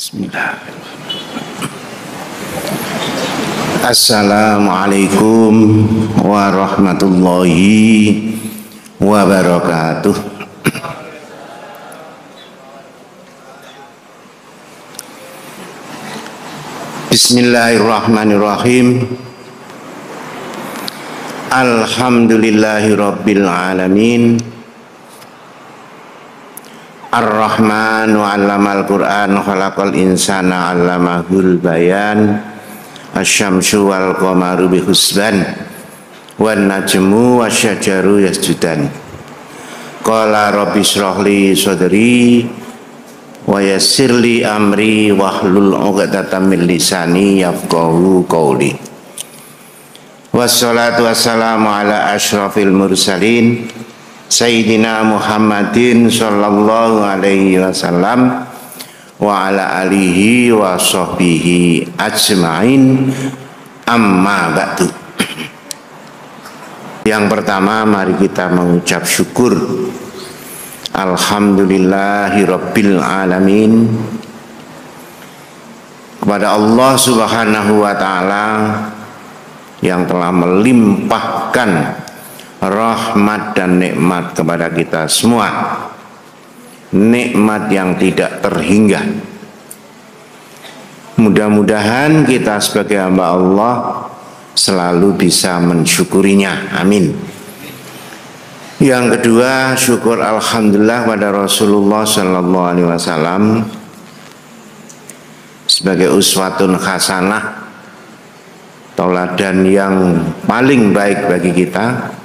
Bismillahirrahmanirrahim. Assalamualaikum warahmatullahi wabarakatuh. Bismillahirrahmanirrahim. Alhamdulillahirabbil alamin. Ar-Rahmanu 'allamal Qur'an khalaqal insana 'allamahul bayan. Asy-syamsu wal qamaru bihusban wan najmu wasyajaru yasjudan. Qala rabbi shrah li sadri wa yassir li amri wahlul 'uqdatam min lisani yafqahu qawli. Wassalatu wassalamu ala asyrafil mursalin Sayyidina Muhammadin sallallahu alaihi wasallam wa ala alihi wa sahbihi ajma'in, amma ba'du. Yang pertama, mari kita mengucap syukur alhamdulillahi rabbil alamin kepada Allah subhanahu wa ta'ala yang telah melimpahkan rahmat dan nikmat kepada kita semua, nikmat yang tidak terhingga. Mudah-mudahan kita sebagai hamba Allah selalu bisa mensyukurinya, amin. Yang kedua, syukur alhamdulillah pada Rasulullah sallallahu alaihi wasallam sebagai uswatun hasanah, tauladan yang paling baik bagi kita,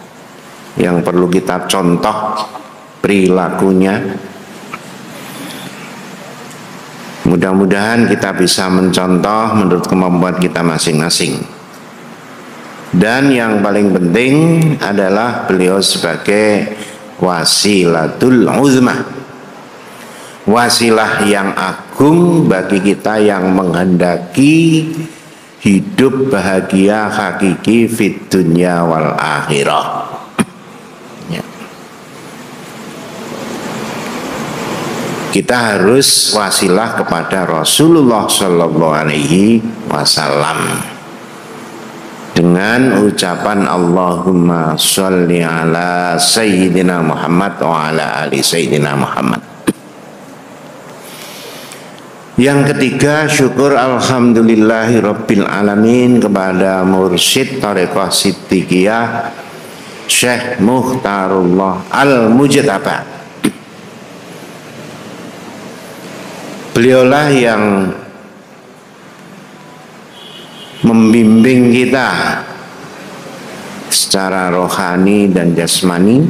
yang perlu kita contoh perilakunya. Mudah-mudahan kita bisa mencontoh menurut kemampuan kita masing-masing. Dan yang paling penting adalah beliau sebagai wasilatul uzma, wasilah yang agung bagi kita yang menghendaki hidup bahagia hakiki fid dunya wal akhirah. Kita harus wasilah kepada Rasulullah sallallahu alaihi wasallam dengan ucapan Allahumma sholli ala sayyidina Muhammad wa ala ali sayyidina Muhammad. Yang ketiga, syukur alhamdulillahi rabbil alamin kepada mursyid Thariqah Siddiqiyah Syekh Mukhtarullah Al-Mujtaba. Beliaulah yang membimbing kita secara rohani dan jasmani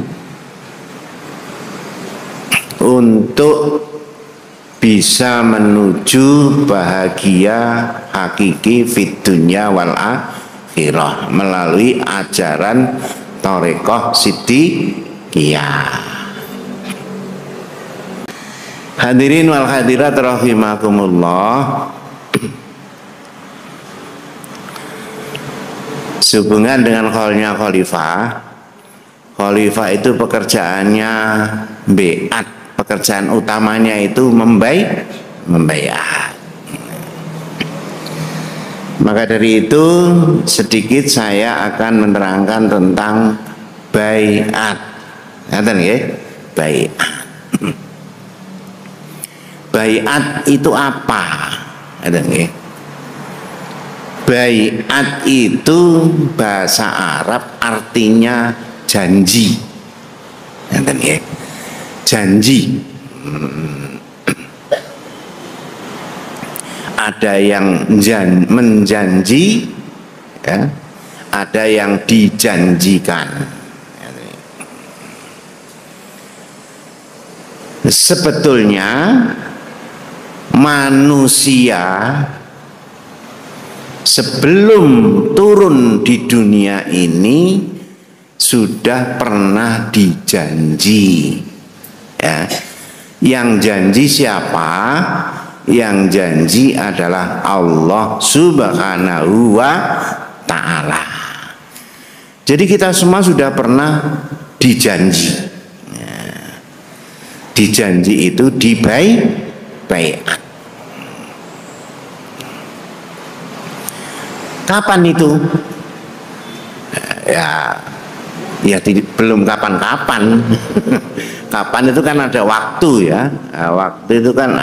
untuk bisa menuju bahagia hakiki fid dunya wal akhirah melalui ajaran Thariqah Siddiqiyah. Hadirin wal hadirat rahimakumullah. Sehubungan dengan kholnya khalifah, khalifah itu pekerjaannya beat, pekerjaan utamanya itu membayar. Maka dari itu sedikit saya akan menerangkan tentang baiat. Ngerti nggih? Baiat. Baiat itu apa? Baiat itu bahasa Arab artinya janji. Janji. Ada yang menjanji, ya, ada yang dijanjikan. Sebetulnya manusia sebelum turun di dunia ini sudah pernah dijanji, ya. Yang janji siapa? Yang janji adalah Allah Subhanahu wa ta'ala. Jadi kita semua sudah pernah dijanji, ya. Dijanji itu baiat. Kapan itu? Ya belum kapan-kapan. Kapan itu kan ada waktu ya. Nah, waktu itu kan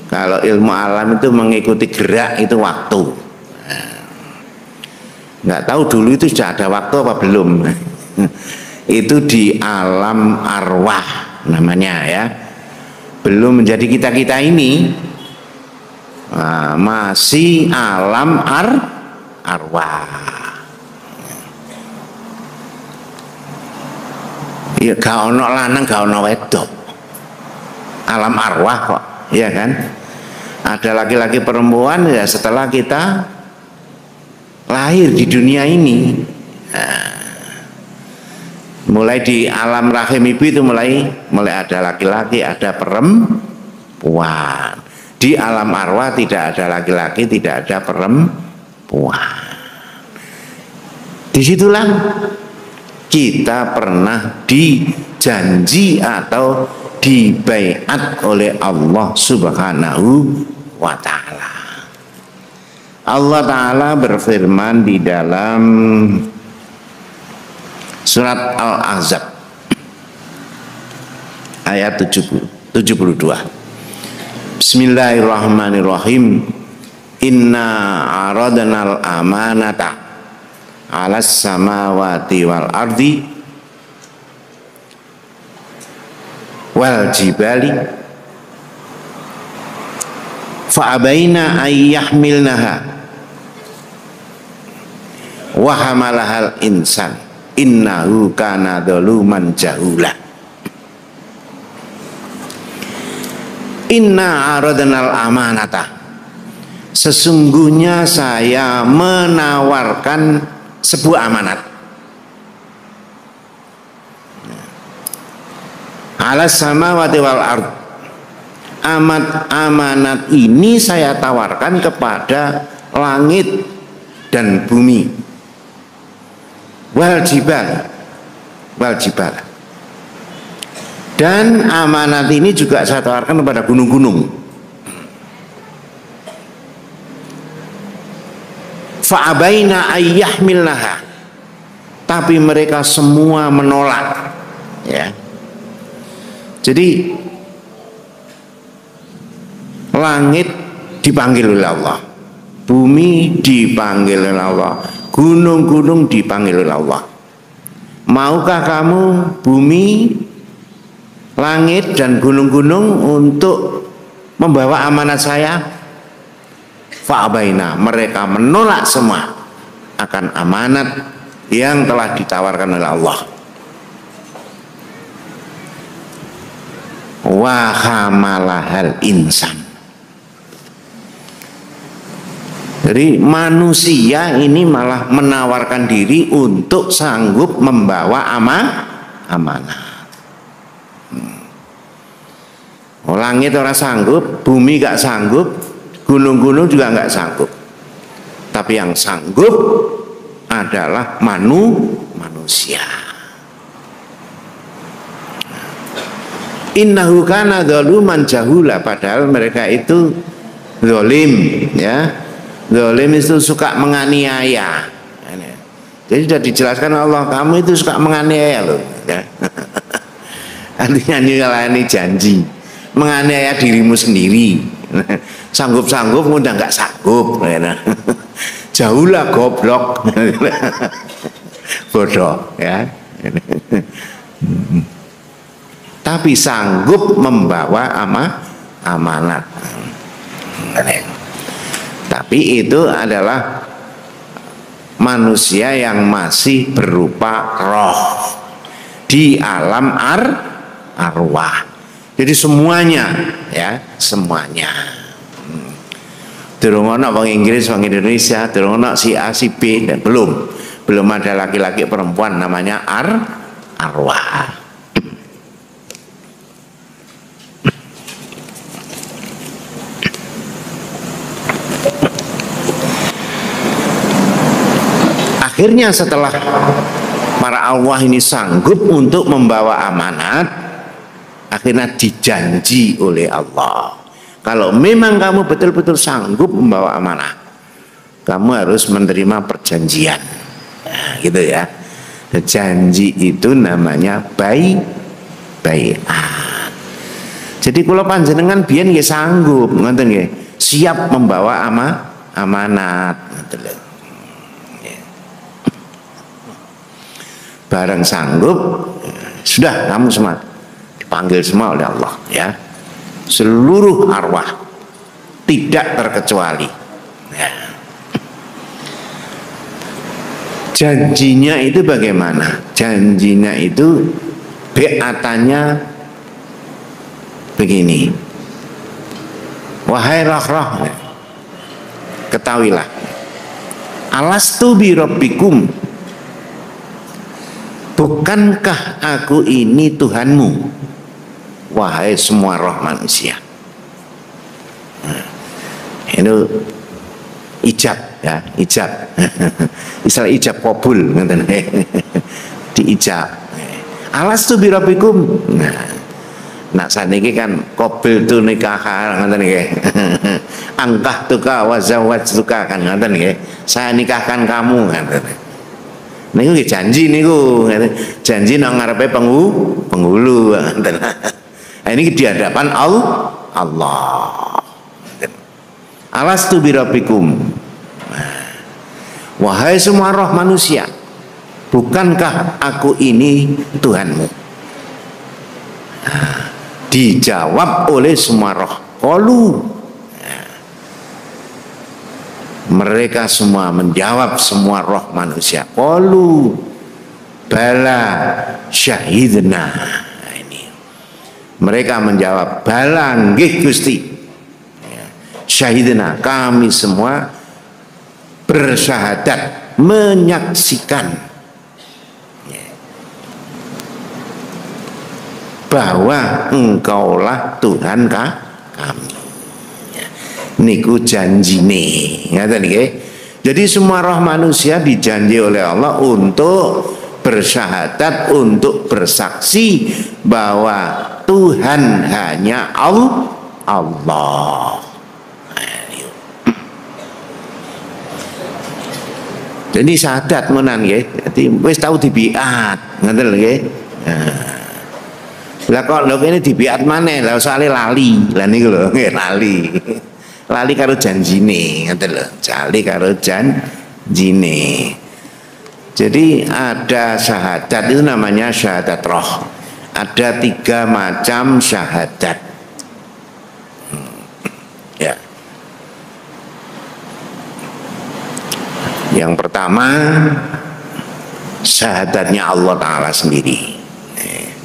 kalau ilmu alam itu mengikuti gerak itu waktu. Nggak tahu dulu itu sudah ada waktu apa belum. Itu di alam arwah namanya ya. Belum menjadi kita-kita ini. Nah, masih alam arwah. Ya gak ono lanang gak ono wedok. Alam arwah kok, ya kan? Ada laki-laki perempuan ya setelah kita lahir di dunia ini. Nah, mulai di alam rahim ibu itu mulai ada laki-laki, ada perempuan. Di alam arwah tidak ada laki-laki, tidak ada perempuan. Disitulah kita pernah dijanji atau dibaiat oleh Allah Subhanahu wa ta'ala. Allah Ta'ala berfirman di dalam surat Al-Ahzab ayat 72. Bismillahirrahmanirrahim. Inna aradnal amanata alas samawati wal ardi wal jibali fa'abaina ayyahmilnaha wa hamalahal insan innahu kana dhaluman jahula. Inna aradnal amanata, sesungguhnya saya menawarkan sebuah amanat. Alas samawati wal ard, amanat ini saya tawarkan kepada langit dan bumi. Wal jibal, dan amanat ini juga saya tawarkan kepada gunung-gunung. Fa'abaina ayyahmilnaha, tapi mereka semua menolak ya. Jadi langit dipanggil oleh Allah, bumi dipanggil oleh Allah, gunung-gunung dipanggil oleh Allah. Maukah kamu bumi, langit dan gunung-gunung untuk membawa amanat saya? Fa'abaina, mereka menolak semua akan amanat yang telah ditawarkan oleh Allah. Wa hamalahal insan, jadi manusia ini malah menawarkan diri untuk sanggup membawa amanah. Langit orang sanggup, bumi gak sanggup, gunung-gunung juga nggak sanggup, tapi yang sanggup adalah manusia. Innahu kana dzaluman jahula, padahal mereka itu zalim ya. Zalim itu suka menganiaya. Jadi sudah dijelaskan Allah, kamu itu suka menganiaya loh ya. Artinya nyelani janji, menganiaya dirimu sendiri. Sanggup-sanggup udah nggak sanggup, jauhlah goblok, bodoh ya. Tapi sanggup membawa amanat. Tapi itu adalah manusia yang masih berupa roh di alam arwah. Jadi semuanya ya, semuanya. Durung ana wong Inggris, wong Indonesia, durung ana si A, si B, dan belum ada laki-laki perempuan, namanya arwah. Akhirnya setelah para arwah ini sanggup untuk membawa amanat, akhirnya dijanji oleh Allah, kalau memang kamu betul-betul sanggup membawa amanah, kamu harus menerima perjanjian. Nah, gitu ya. Janji itu namanya bai'at. Jadi kalau panjenengan biyen nggih sanggup, ngoten nggih, siap membawa amanat, ngoten lho. Bareng sanggup, sudah kamu semua dipanggil semua oleh Allah ya. Seluruh arwah tidak terkecuali. Ya. Janjinya itu bagaimana? Janjinya itu beatannya begini. Wahai roh-roh, ketahuilah, alastu bi rabbikum, bukankah aku ini Tuhanmu, wahai semua roh manusia. Nah, itu ijab ya, ijab. Istilah ijab kabul ngoten. Diijab. Alastu bi rabbikum. Nah saniki kan qabil tu nikah ngoten nggih. Angkah tuka wa zawwajtuka kan ngoten nggih. Saya nikahkan kamu ngoten. Niku nggih janji niku, janji nang ngarepe penghulu ngoten. Nah, ini di hadapan Allah. Alastu bi rabbikum. Wahai semua roh manusia, bukankah aku ini Tuhanmu? Nah, dijawab oleh semua roh. Qalu. Nah, mereka semua menjawab, semua roh manusia. Qalu bala syahidna. Nah, ini. Mereka menjawab, bala nggih Gusti. Ya, syahidna, kami semua bersyahadat, menyaksikan bahwa engkaulah Tuhan kami. Niku janjine, ngaten nggih. Jadi semua roh manusia dijanji oleh Allah untuk bersyahadat, untuk bersaksi bahwa Tuhan hanya Allah. Jadi syahadat menan nggih. Dadi wis tau dibiat, ngoten lho nggih. Nah. Lah kok lho kene dibiat maneh, lah soalé lali. Lah niku lho nggih lali. Lali karo janjine, ngoten lho. Lali karo janjine. Jadi ada syahadat itu namanya syahadat roh. Ada 3 macam syahadat. Ya. Yang pertama syahadatnya Allah Ta'ala sendiri.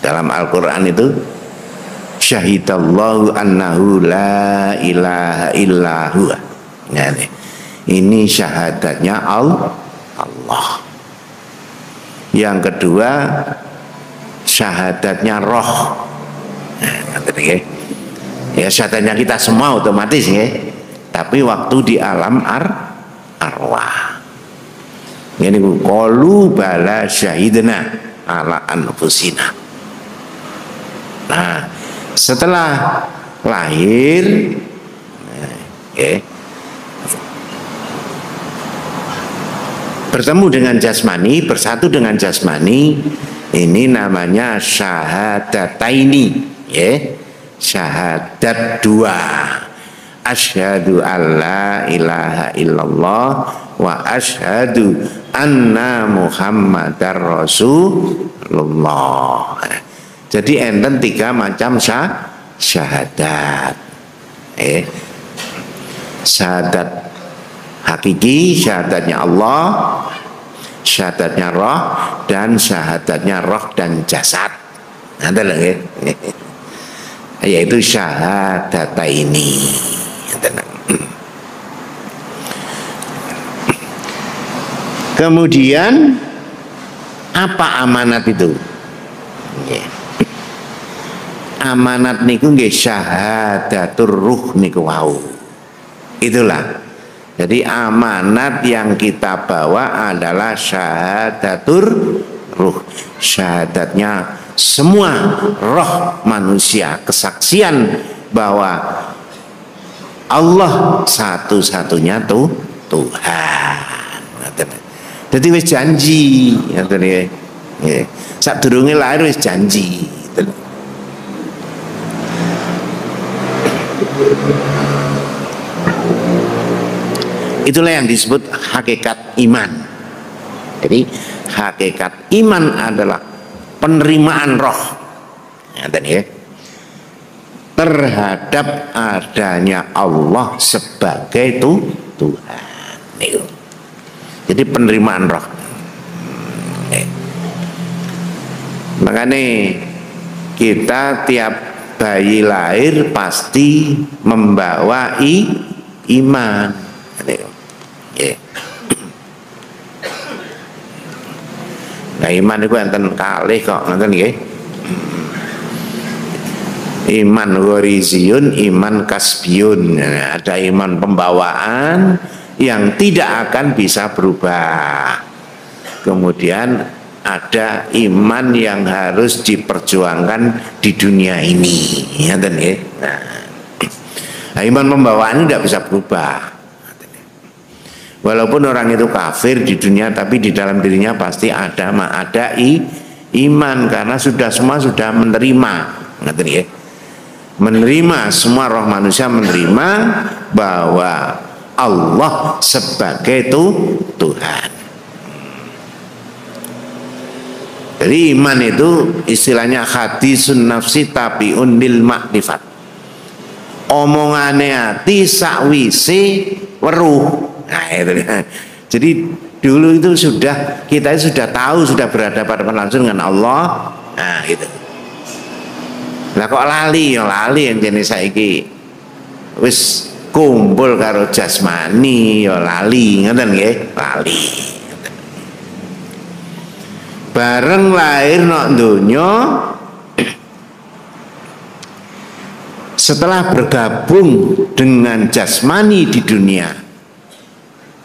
Dalam Al-Quran itu syahidallahu annahu la ilaha illa huwa. Ini syahadatnya Allah. Yang kedua syahadatnya roh. Ya syahadatnya kita semua otomatis ya. Tapi waktu di alam arwah. Ini qalu bala syahidna ala anfusina. Nah, setelah lahir bertemu dengan jasmani, bersatu dengan jasmani, ini namanya syahadataini, syahadat 2. Asyhadu alla ilaha illallah wa asyhadu anna muhammadar rasulullah. Jadi enten 3 macam syahadat. Syahadat hakiki, syahadatnya Allah, syahadatnya roh, dan syahadatnya roh dan jasad. Ada lagi, yaitu syahadataini. Kemudian apa amanat itu? Amanat niku nggih syahadatur ruh niku wau. Itulah. Jadi amanat yang kita bawa adalah syahadatur ruh. Syahadatnya semua roh manusia, kesaksian bahwa Allah satu-satunya Tuhan. Jadi wis janji, ngoten nggih. Sadurunge lahir wis janji. Itulah yang disebut hakikat iman. Jadi hakikat iman adalah penerimaan roh, terhadap adanya Allah sebagai Tuhan. Jadi penerimaan roh. Makanya kita tiap bayi lahir pasti membawa iman. Nah, iman itu enten kalih kok, ngoten nggih. Iman ghoriziyun, iman kasbiyun. Ada iman pembawaan yang tidak akan bisa berubah. Kemudian ada iman yang harus diperjuangkan di dunia ini, ngoten nggih. Nah, iman pembawaan tidak bisa berubah. Walaupun orang itu kafir di dunia, tapi di dalam dirinya pasti ada iman, karena semua sudah menerima, ngerti ya? Menerima, semua roh manusia menerima bahwa Allah sebagai Tuhan. Jadi iman itu istilahnya hadisun nafsi tabiun lil makrifat. Omongane ati sakwise weruh. Nah, itu. Jadi dulu itu kita sudah tahu, sudah berhadapan langsung dengan Allah. Nah, itu. Lah kok lali yang jenis saiki wis kumpul karo jasmani ya lali, ngoten nggih, lali. Bareng lahir nok donya, setelah bergabung dengan jasmani di dunia,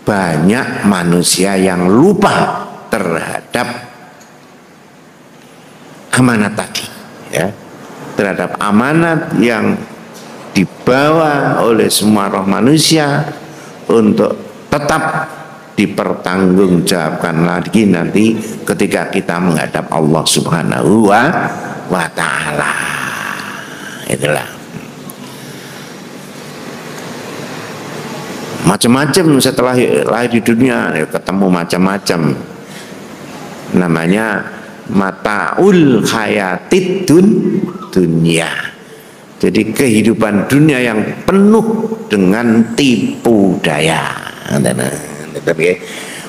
banyak manusia yang lupa terhadap amanat tadi, ya, terhadap amanat yang dibawa oleh semua roh manusia untuk tetap dipertanggungjawabkan lagi nanti ketika kita menghadap Allah Subhanahu wa Ta'ala. Itulah. Macam-macam setelah lahir di dunia ketemu macam-macam, namanya mataul hayatid dunia. Jadi kehidupan dunia yang penuh dengan tipu daya.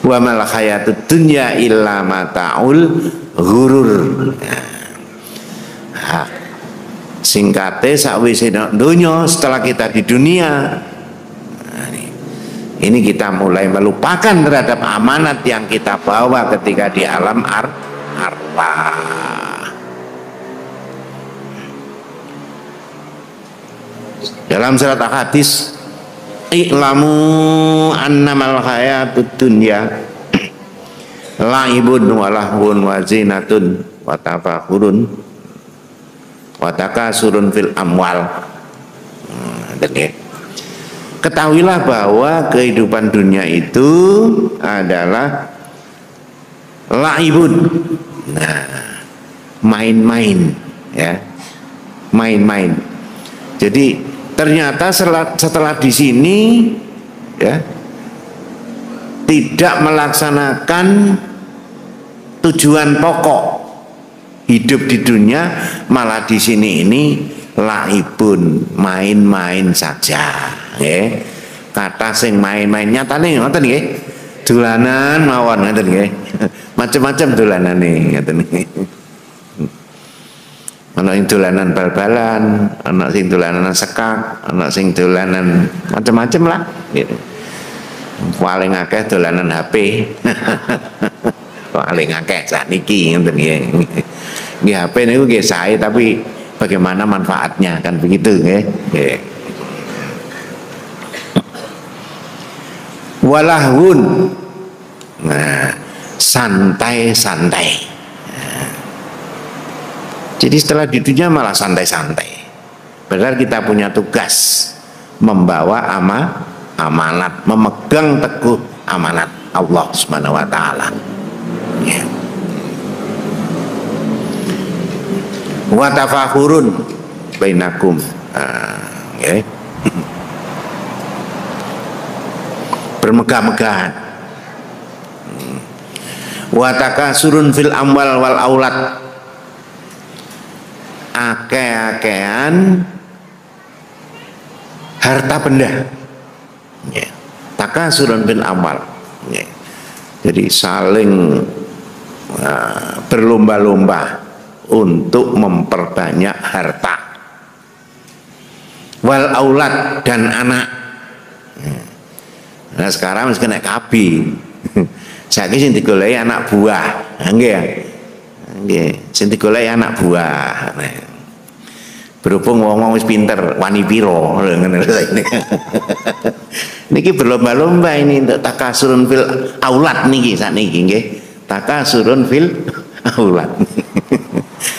Wa mal hayatud dunya illa mataul ghurur. Nah, singkate sakwise donya, setelah kita di dunia, ini kita mulai melupakan terhadap amanat yang kita bawa ketika di alam arwah. Dalam surat Al-Hadis, i'lamu annamal hayatud dunya la'ibun wa lahwun wa zinatun wa tafakhurun wa takasurun fil amwal. Ketahuilah bahwa kehidupan dunia itu adalah laibun, nah, main-main, ya, main-main. Jadi ternyata setelah di sini, ya, tidak melaksanakan tujuan pokok hidup di dunia, malah di sini ini laibun, main-main saja. Kata sing main-main nyatane ngoten nggih, dolanan mawon ngoten nggih. Macam-macam dolanane ngoten nggih. Ana sing dolanan bal-balan, ana sing dolanan sekak, ana sing dolanan macam-macam lah gitu. Paling akeh dolanan HP. Paling akeh sakniki ngoten nggih. Nggih HP niku nggih sae, tapi bagaimana manfaatnya kan begitu nggih. Walahun, nah, santai-santai. Nah, jadi setelah di dunia malah santai-santai. Padahal kita punya tugas membawa amanat, memegang teguh amanat Allah Subhanahu wa taala. Ya. Wa tafakhurun bainakum. Okay. Bermegah-megahan. Wa takasurun fil amwal wal aulad. Akeh-akehan harta benda. Ya. Takasurun fil amwal. Ya. Jadi saling berlomba-lomba untuk memperbanyak harta, wal aulad, dan anak. Nah sekarang mesti kena kabi. Saiki sing digoleki anak buah, nggih ya. Nggih, sing digoleki anak buah. Berhubung wong-wong wis pinter, wani piro ngene ini. Niki berlomba-lomba ini untuk takasurun fil aulad niki sakniki nggih. Takasurun fil aulad.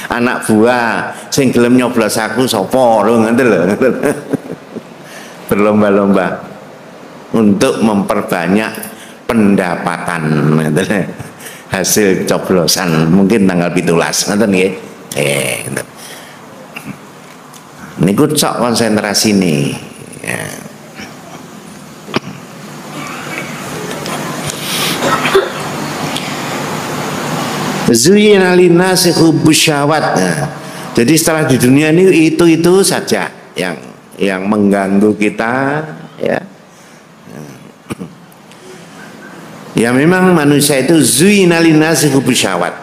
Anak buah sing gelem nyoblos aku sapa lho ngoten lho. Berlomba-lomba untuk memperbanyak pendapatan ngoten. Hasil coblosan mungkin tanggal 17 ngoten nggih. Ngoten. Niku cok konsentrasi nih. Ya. Zuyina linnasi hubbus syahwat. Nah, jadi setelah di dunia ini itu saja yang mengganggu kita, ya. Ya memang manusia itu zuyina linnasi hubbus syahwat.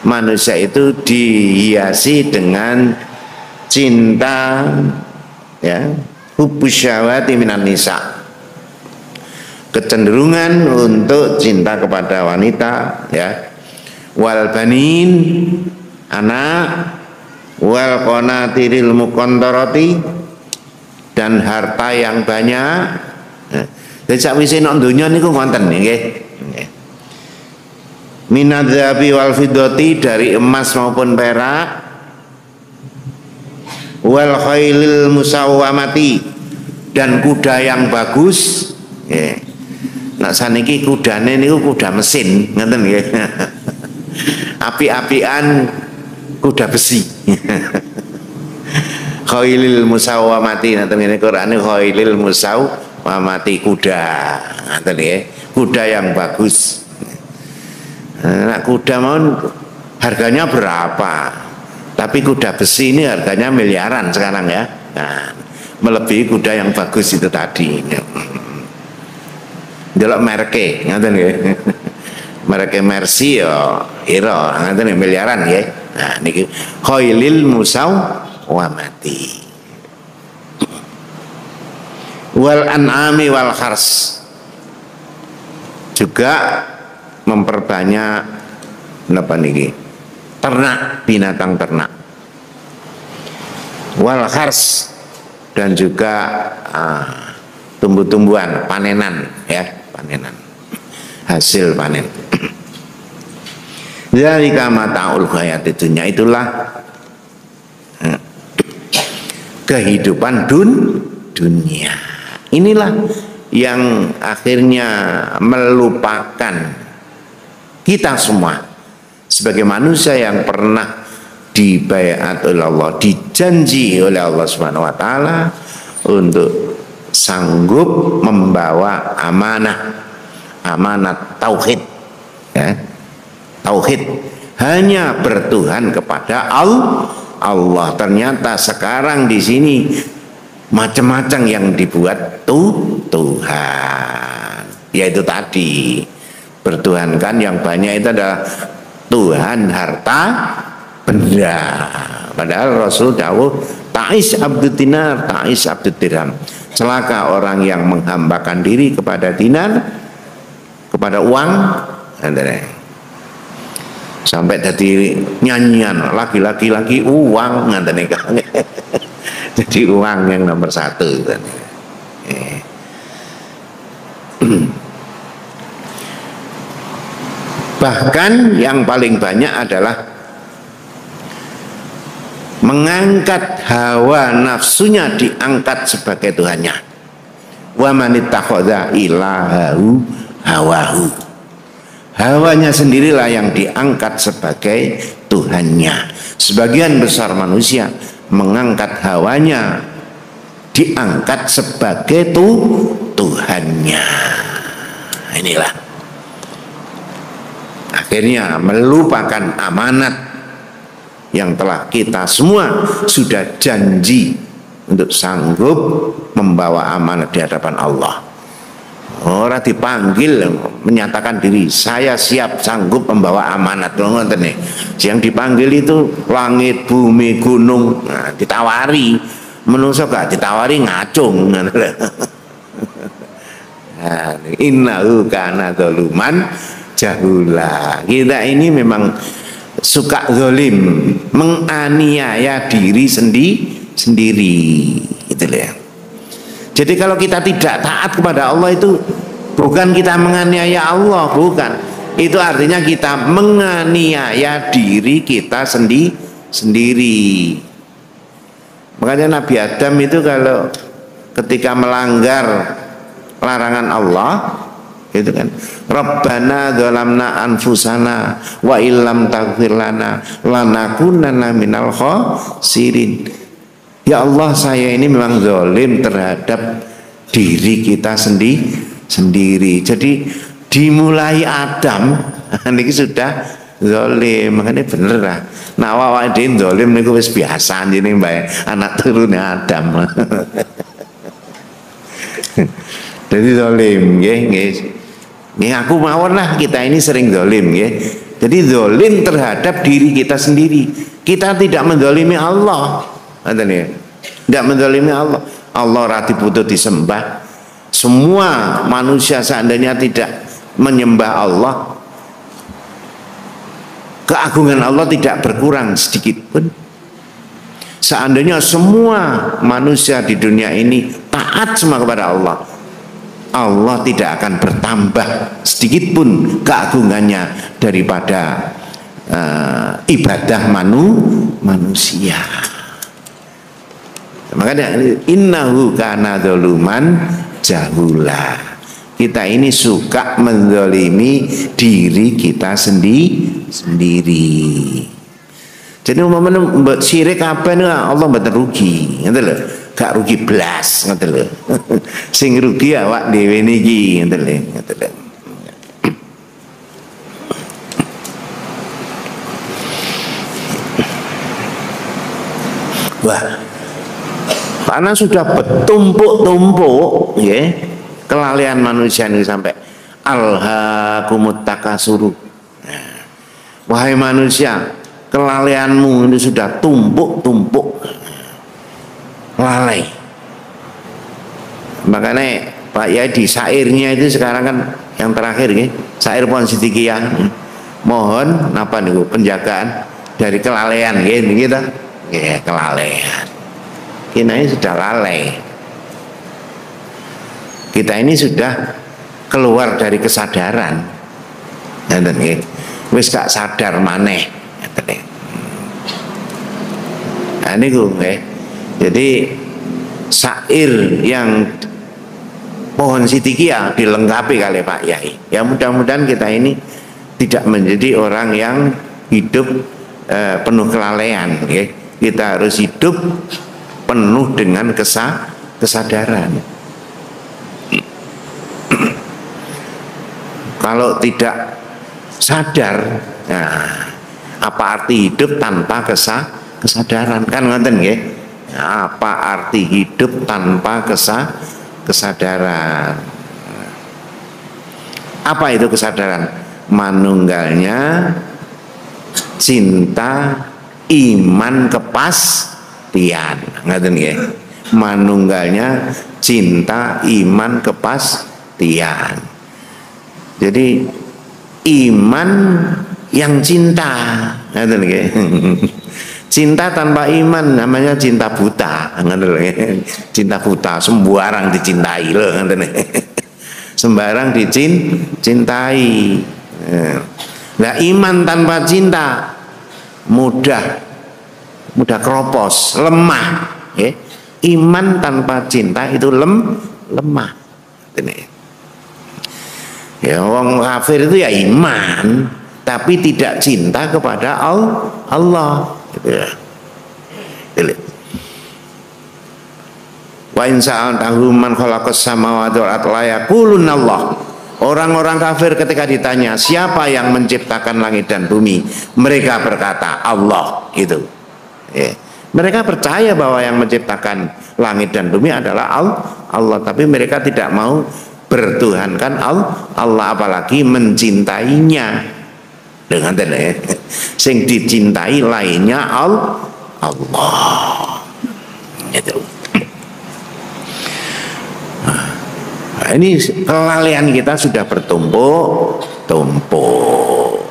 Manusia itu dihiasi dengan cinta, ya, hubbus syahwati minan nisa. Kecenderungan untuk cinta kepada wanita, ya. Wal banin, anak, wal qanatiril muqantarati, dan harta yang banyak. Jadi sakwise nek donya niku wonten nggih. Minadzabi wal fiddati, dari emas maupun perak, wal khailil musawwamati, dan kuda yang bagus. Nggih. Nek saniki kudane niku kuda mesin, ngoten nggih. Api-apian kuda besi. Khailil musawwamati, nanti ini Quran ini khailil musawwamati, kuda, nanti kuda yang bagus. Nah, kuda mohon harganya berapa? Tapi kuda besi ini harganya miliaran sekarang ya. Nah, melebihi kuda yang bagus itu tadi. Delok merke, nanti mereka Mercy ya ira ngaten miliaran nggih. Nah niki khailil musawwamati. Wal an'ami wal khars, juga memperbanyak napa niki? Ternak, binatang ternak. Wal khars, dan juga tumbuh-tumbuhan, panenan ya, panenan. Hasil panen. Zalika mata'ul hayatid dunya, itulah kehidupan dunia. Inilah yang akhirnya melupakan kita semua sebagai manusia yang pernah dibaiat oleh Allah, dijanji oleh Allah Subhanahu wa taala untuk sanggup membawa amanat tauhid, ya. Tauhid, hanya bertuhan kepada Allah. Ternyata sekarang di sini macam-macam yang dibuat Tuhan, yaitu tadi bertuhankan yang banyak itu adalah Tuhan harta benda. Padahal Rasul dawuh ta'is abdud dinar, ta'is abdud dirham. Celaka orang yang menghambakan diri kepada dinar, kepada uang, sampai jadi nyanyian lagi-lagi uang, jadi uang yang nomor satu. Bahkan yang paling banyak adalah mengangkat hawa nafsunya, diangkat sebagai Tuhannya. wa man ittakhadha ilahahu hawahu. Hawanya sendirilah yang diangkat sebagai Tuhannya. Sebagian besar manusia mengangkat hawanya, diangkat sebagai Tuhannya. Inilah akhirnya melupakan amanat yang telah kita semua sudah janji untuk sanggup membawa amanat di hadapan Allah. Orang dipanggil menyatakan diri, saya siap sanggup membawa amanat. Yang dipanggil itu langit, bumi, gunung. Nah, ditawari, menungso gak ditawari ngacung. Innahu kana zaluman jahula. Kita ini memang suka zalim, menganiaya diri sendiri. Itu ya. Jadi kalau kita tidak taat kepada Allah itu bukan kita menganiaya Allah, bukan. Itu artinya kita menganiaya diri kita sendiri. Makanya Nabi Adam itu kalau ketika melanggar larangan Allah, itu kan, Rabbana dzalamna anfusana wa illam taghfir lana lanakunanna minal khasirin. Ya Allah, saya ini memang zalim terhadap diri kita sendiri. Jadi dimulai Adam ini sudah zalim. Makanya bener lah. Nah, awak dhewe zalim niku wis biasa jenenge mbak anak turune Adam. Jadi zalim nggih, nggih. Nggih aku mawon lah, kita ini sering zalim nggih. Jadi zalim terhadap diri kita sendiri. Kita tidak menzalimi Allah. Tidak menzalimi Allah. Allah rati butuh disembah. Semua manusia seandainya tidak menyembah Allah, keagungan Allah tidak berkurang sedikit pun. Seandainya semua manusia di dunia ini taat semua kepada Allah, Allah tidak akan bertambah sedikit pun keagungannya daripada ibadah manusia. Makanya innahu kana zaluman jahula. Kita ini suka menzalimi diri kita sendiri. Jadi umpamane mbok syirik apa nih Allah mboten rugi, ngoten lho. Gak rugi blas, ngoten lho. Sing rugi awak dhewe niki, ngoten lho, ngoten lho. Wah, karena sudah bertumpuk-tumpuk ya, kelalaian manusia ini sampai alhaakumut takasuru. Wahai manusia, kelalaianmu ini sudah tumpuk-tumpuk, lalai. Makanya Pak Yai di syairnya itu sekarang kan yang terakhir ya, syair Pohon Sidikiyah, mohon apa nih penjagaan dari kelalaian gitu, ya kelalaian. Kita ini sudah lalai. Kita ini sudah keluar dari kesadaran. Wis gak sadar maneh. Nah ini jadi syair yang Pohon Sidikiyah dilengkapi kali Pak Yai. Ya mudah-mudahan kita ini tidak menjadi orang yang hidup penuh kelalaian. Kita harus hidup penuh dengan kesadaran. Kalau tidak sadar, nah, apa arti hidup tanpa kesadaran? Kan ngoten nggih. Apa arti hidup tanpa kesadaran? Apa itu kesadaran? Manunggalnya cinta, iman, kepastian. Ngoten nggih. Manunggalnya cinta, iman, kepastian. Jadi iman yang cinta, ngoten nggih. Cinta tanpa iman namanya cinta buta, ngoten nggih. Cinta buta, sembarang dicintai lho, ngoten. Sembarang dicintai. Nah, iman tanpa cinta mudah keropos, lemah. Iman tanpa cinta itu lemah. Ini. Ya wong kafir itu ya iman, tapi tidak cinta kepada Allah. Gitu ya. Wa in sa'altahu man khalaqas samawati wal arda la yaquluna Allah. Orang-orang kafir ketika ditanya siapa yang menciptakan langit dan bumi, mereka berkata Allah. Gitu. Ya. Mereka percaya bahwa yang menciptakan langit dan bumi adalah Allah, tapi mereka tidak mau bertuhankan Allah, apalagi mencintainya dengan tanda sing dicintai lainnya Allah. Gitu. Nah, ini kelalaian kita sudah bertumpuk-tumpuk.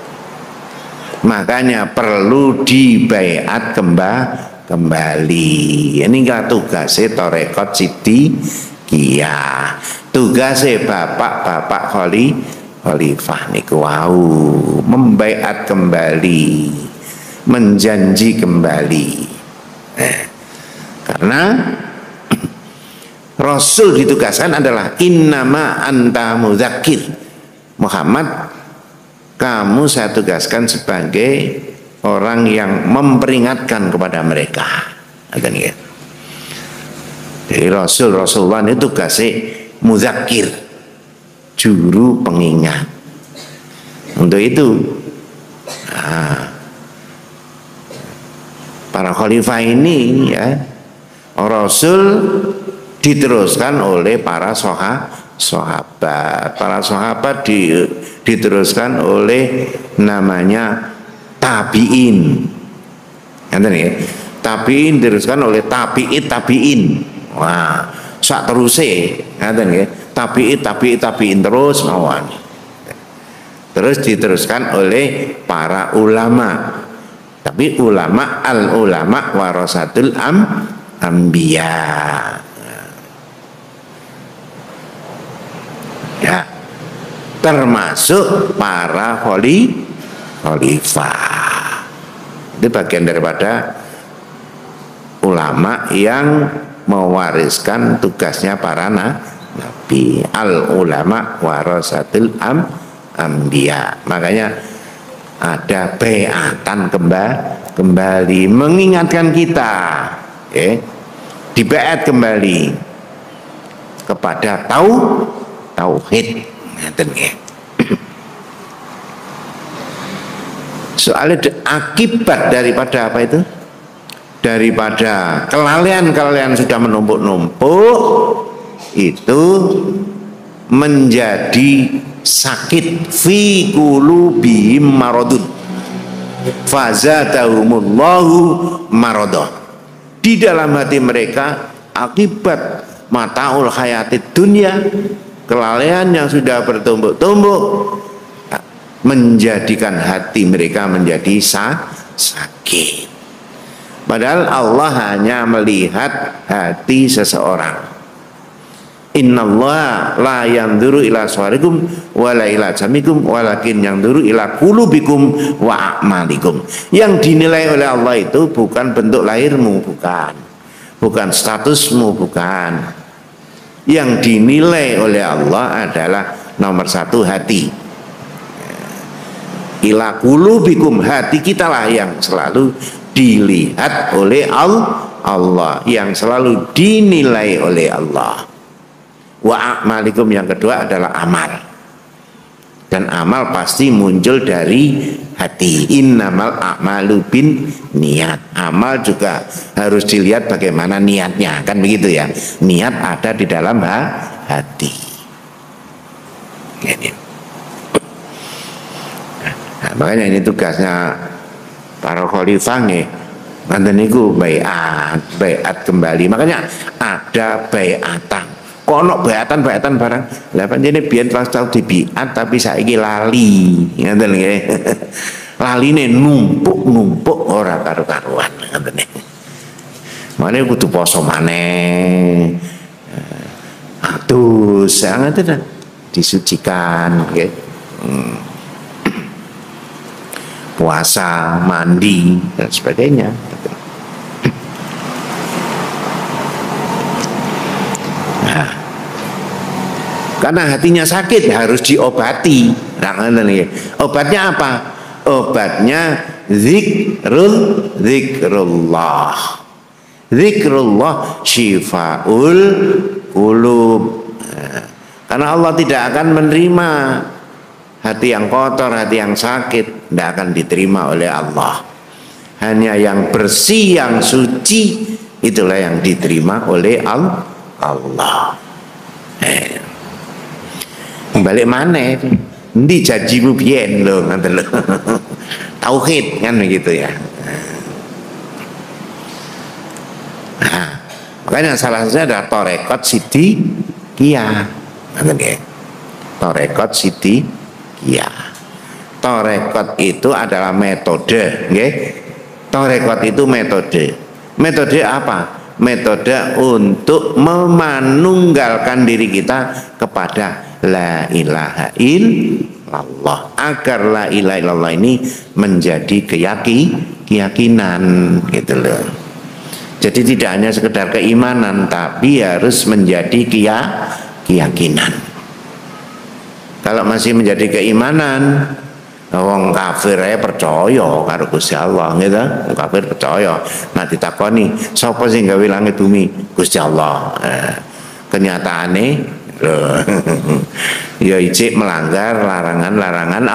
Makanya perlu dibaiat kembali. Ini enggak tugasnya Torekot Siddiqiyah. Tugasnya bapak-bapak khalifah niku wau membaiat kembali, menjanji kembali. Karena Rasul ditugaskan adalah innama anta mudzakir. Muhammad, kamu saya tugaskan sebagai orang yang memperingatkan kepada mereka. Jadi Rasulullah itu tugasnya mudzakir, juru pengingat. Untuk itu para khalifah ini ya, Rasul diteruskan oleh para sahabat. Para sahabat diteruskan oleh namanya tabi'in. Tabi'in diteruskan oleh tabi'in. Wah, sak teruse, tabi'in terus mawon. Terus diteruskan oleh para ulama. Tapi ulama warasatul anbiya. Ya, termasuk para khalifah. Itu bagian daripada ulama yang mewariskan tugasnya para nabi. Al ulama warasatul anbiya. Makanya ada baiatan kembali mengingatkan kita, dibaiat kembali kepada tauhid. Soalnya akibat daripada apa itu? Daripada kelalaian sudah menumpuk-numpuk, itu menjadi sakit fi qulubihim maradun fazadahumullahu maradah. Di dalam hati mereka akibat mataul hayatid dunya, kelalaian yang sudah bertumbuk-tumbuk menjadikan hati mereka menjadi sakit. Padahal Allah hanya melihat hati seseorang. Innallaha la yanzuru ila suwarikum wala ila jamikum walakin yanzuru ila qulubikum wa a'malikum. Yang dinilai oleh Allah itu bukan bentuk lahirmu, bukan statusmu, bukan. Yang dinilai oleh Allah adalah nomor satu hati. Ila qulubikum, hati kita lah yang selalu dilihat oleh Allah, yang selalu dinilai oleh Allah. Wa a'malikum, yang kedua adalah amal. Dan amal pasti muncul dari hati. Innamal a'malu bin niat. Amal juga harus dilihat bagaimana niatnya, kan begitu ya. Niat ada di dalam hati. Nah, makanya ini tugasnya para khalifah nih. Nanti niku baiat kembali. Makanya ada baiatan. Kono baiatan barang. Lah pancene biyen pas tau dibiat tapi saiki lali. Ngoten nggih. Laline numpuk ora karo-karuan ngoten nggih. Mane kudu poso maneh. Atus ngoten disucikan nggih. Puasa, mandi dan sebagainya. Karena hatinya sakit harus diobati. Nah, obatnya apa? Obatnya zikrullah. Zikrullah syifaul qulub. Karena Allah tidak akan menerima hati yang kotor, hati yang sakit, tidak akan diterima oleh Allah. Hanya yang bersih, yang suci, itulah yang diterima oleh Allah. Balik mana? Ndi janjimu biyen lho, ngoten lho. Tauhid kan begitu ya. Nah, makanya salah satunya adalah Torekot Siddiqiyah. Ngoten nggih. Torekot Siddiqiyah. Torekot itu adalah metode, nggih. Torekot itu metode. Metode apa? Metode untuk memanunggalkan diri kita kepada la ilaha illallah, agar la ilaha illallah ini menjadi keyakinan gitu loh. Jadi tidak hanya sekedar keimanan, tapi harus menjadi keyakinan. Kalau masih menjadi keimanan, wong kafir ae percaya karo Gusti Allah gitu. Wong kafir percaya. Nah ditakoni, sapa sing gawe langit bumi? Gusti Allah. Kenyataane ya ijik melanggar larangan-larangan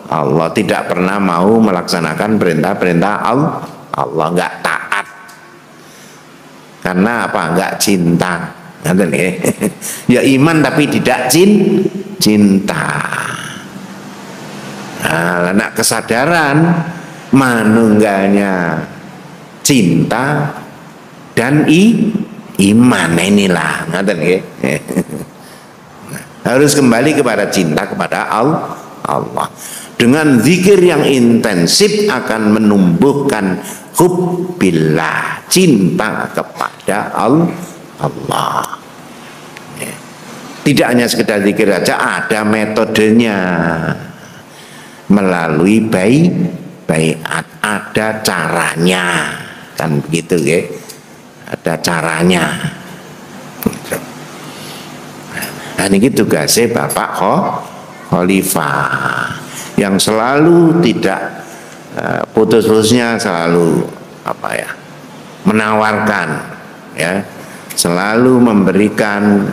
Allah, tidak pernah mau melaksanakan perintah-perintah Allah, enggak taat. Karena apa? Enggak cinta. Ya iman tapi tidak cinta. Nah, anak kesadaran manunggalnya cinta dan iman, inilah ngaten nggih. Harus kembali kepada cinta kepada Allah. Dengan zikir yang intensif akan menumbuhkan hubbillah, cinta kepada Allah. Tidak hanya sekedar zikir saja, ada metodenya. Melalui baiat, ada caranya, kan begitu ya, ada caranya. Nah ini tugasnya Bapak Khalifah yang selalu tidak putus-putusnya, selalu apa ya, menawarkan ya, selalu memberikan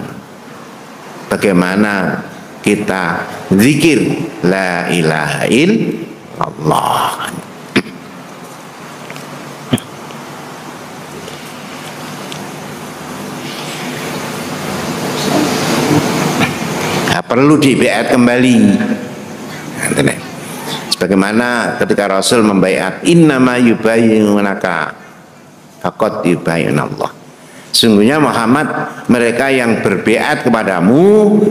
bagaimana kita zikir la ilaha illallah. Nah, perlu dibaiat kembali. Sebagaimana ketika Rasul membaiat, innama yubayyunaka faqad yubayyunallah. Sungguhnya Muhammad, mereka yang berbaiat kepadamu,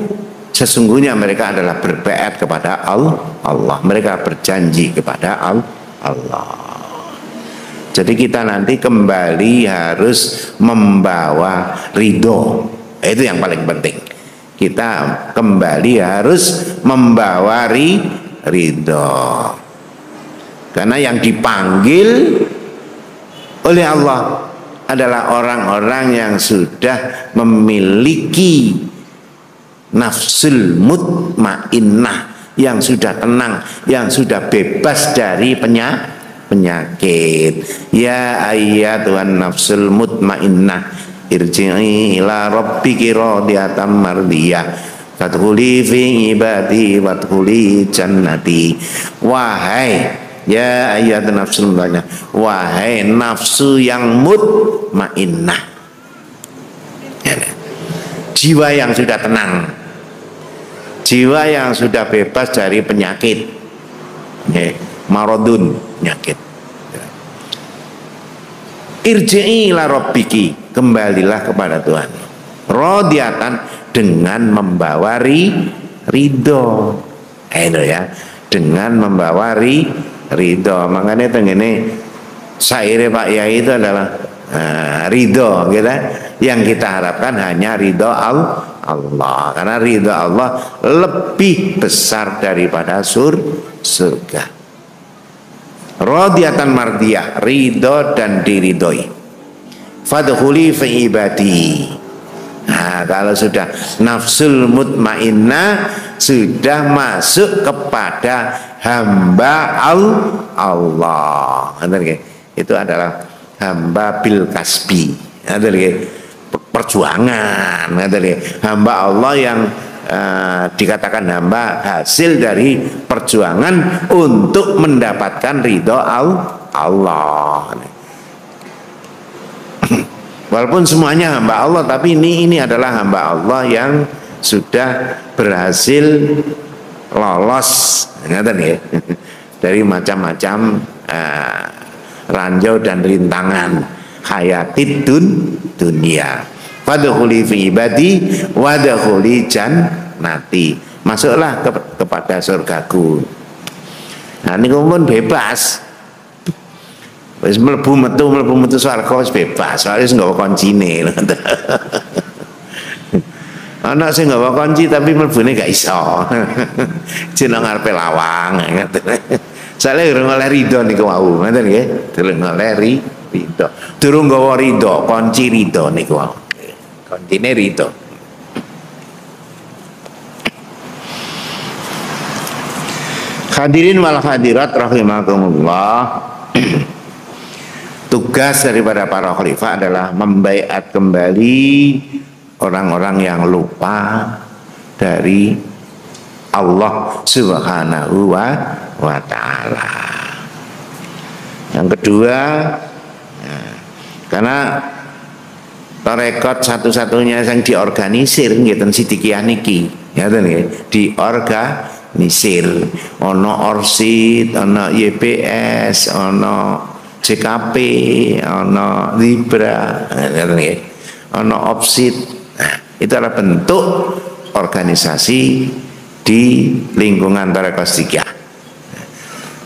sesungguhnya mereka adalah berbaiat kepada Allah. Mereka berjanji kepada Allah. Jadi kita nanti kembali harus membawa ridho. Itu yang paling penting. Kita kembali harus membawa ridho. Karena yang dipanggil oleh Allah adalah orang-orang yang sudah memiliki nafsul mutmainnah, yang sudah tenang, yang sudah bebas dari penyakit. Ya ayyatuhan nafsul mutmainnah, irji'i ila rabbiki radiyatan mardiyah, fadkhuli fi ibadi wadkhuli jannati. Wahai ya ayyatuhan nafsul mutmainnah, wahai nafsu yang mutmainnah, jiwa yang sudah tenang, jiwa yang sudah bebas dari penyakit, maradun, penyakit. Irji'i ila rabbiki, kembalilah kepada Tuhan, radiyatan, dengan membawa ridho. Itu ya, dengan membawa ridho. Makanya tengene syair Pak Yai itu adalah ridho, gitu. Yang kita harapkan hanya ridho Allah, karena ridho Allah lebih besar daripada surga. Radiyatan mardiyah, ridho dan diridhoi. Fadkhuli fi ibadi, Nah, kalau sudah nafsul mutmainnah sudah masuk kepada hamba Allah. Itu adalah hamba bil kasbi. Perjuangan. Hamba Allah yang dikatakan hamba hasil dari perjuangan untuk mendapatkan ridho Allah. Walaupun semuanya hamba Allah, tapi ini adalah hamba Allah yang sudah berhasil lolos dari macam-macam ranjau dan rintangan hayatid dunia. Fadkhuli fi ibadi wadkhuli jannati. Masuklah kepada surgaku. Nah niku pun bebas. Wis mlebu metu swarga wis bebas, soalnya wis nggawa kuncine. Ana sing nggawa kunci tapi mlebune gak iso. Jeneng ngarepe lawang ngoten. Soale urung oleh ridho niku wau, ngoten nggih. Durung oleh ridho. Durung nggawa ridho, kunci ridho niku wau. Kuncine ridho. Hadirin wal hadirat rahimakumullah. Tugas daripada para khalifah adalah membaiat kembali orang-orang yang lupa dari Allah Subhanahu wa ta'ala. Yang kedua, karena tarekat satu-satunya yang diorganisir ngeten Sidikiyah niki, diorganisir. Ono Orsid, ono YPS, ono JKP, ono Libra, ono Opsid. Nah, itu adalah bentuk organisasi di lingkungan tarekat Sidikiyah.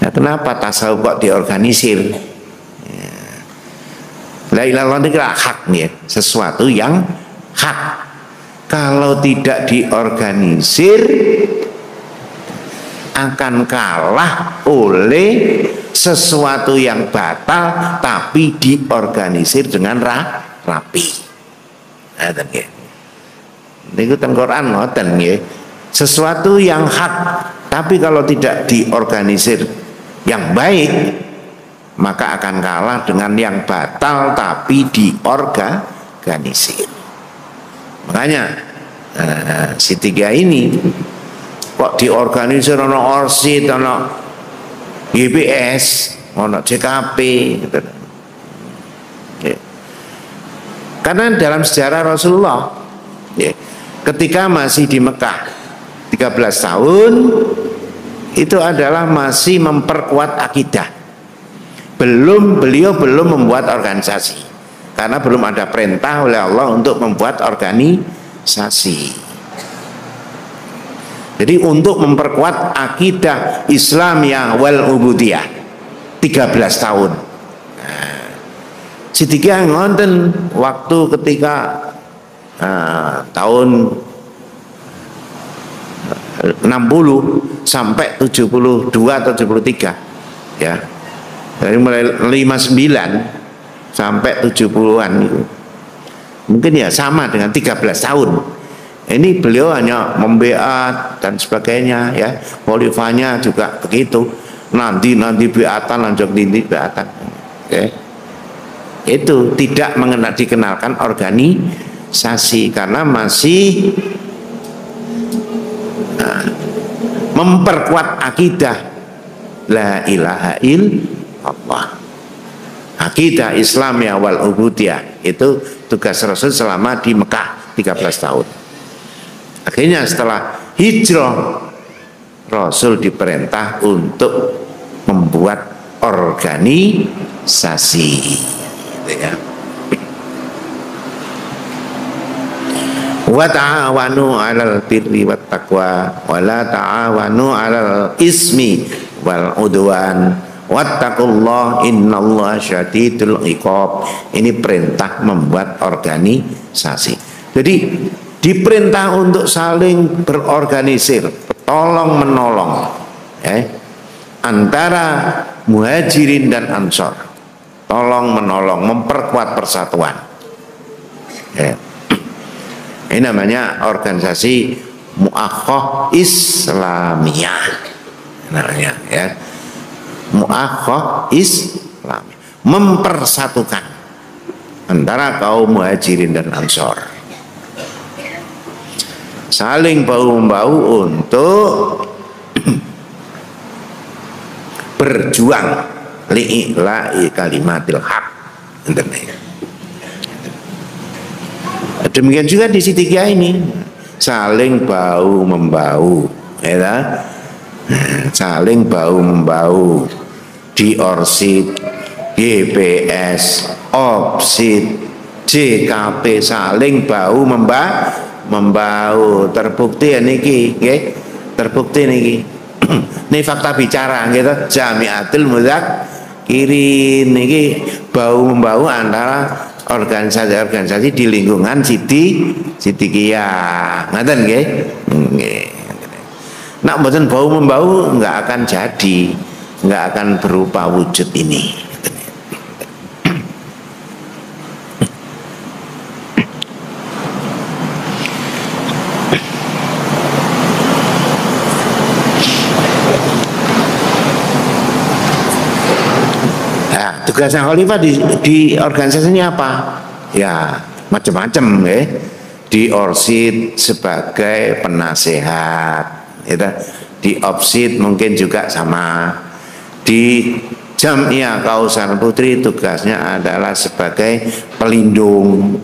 Nah, kenapa tasawuf kok diorganisir? La ilaha illallah hak nih, sesuatu yang hak. Kalau tidak diorganisir akan kalah oleh sesuatu yang batal tapi diorganisir dengan rapi. Niku teng Quran ngoten nggih. Sesuatu yang hak tapi kalau tidak diorganisir yang baik maka akan kalah dengan yang batal tapi diorganisir. Makanya Sidikiyah ini kok diorganisir, ono Orsid, ono YPS, ono JKP gitu. Karena dalam sejarah Rasulullah ketika masih di Mekah 13 tahun itu adalah masih memperkuat akidah. Beliau belum membuat organisasi karena belum ada perintah oleh Allah untuk membuat organisasi. Jadi untuk memperkuat akidah Islamiyah wal ubudiyah 13 tahun. Nah, Sidikiyah ngonten waktu ketika tahun 60 sampai 72 atau 73 ya. Dari mulai 59 sampai 70-an itu. Mungkin ya sama dengan 13 tahun. Ini beliau hanya membeat dan sebagainya ya. Khalifahnya juga begitu. Nanti beatan lanjut beatan. Okay. Itu tidak dikenalkan organisasi karena masih memperkuat akidah la ilaha illallah. Akidah Islamiyah wal ubudiyah itu tugas Rasul selama di Mekah 13 tahun. Akhirnya setelah hijrah Rasul diperintah untuk membuat organisasi ya. Wa ta'awanu 'alal birri wat taqwa wa la ta'awanu 'alal ismi wal udwan wattaqullah innallaha syadidul iqab. Ini perintah membuat organisasi. Jadi diperintah untuk saling berorganisir, tolong menolong antara muhajirin dan ansor, tolong menolong, memperkuat persatuan. Ini namanya organisasi Muakhah Islamiyah namanya ya. Muakhah Islamiyah mempersatukan antara kaum Muhajirin dan Ansor, saling bahu-membahu untuk berjuang li'ila'i kalimatil haq. Demikian juga di Sidikiyah ini saling bahu-membahu ya, saling bahu-membahu di Orsid, GPS, OPSID, JKP, saling bahu-membahu. Terbukti ya niki, nggih. Terbukti niki. Ini fakta bicara gitu. Jamiatul Mudzakirin niki bahu-membahu antara organisasi-organisasi di lingkungan Sidikiyah. Ngaten nggih? Nggih. Nak mboten bahu-membahu enggak akan jadi, enggak akan berupa wujud ini. Tugasnya khalifah di organisasi ini apa? Ya macam-macam ya. Di Orsid sebagai penasehat, ya. Di Opsid mungkin juga sama. Di Jamiah Kautsar Putri tugasnya adalah sebagai pelindung.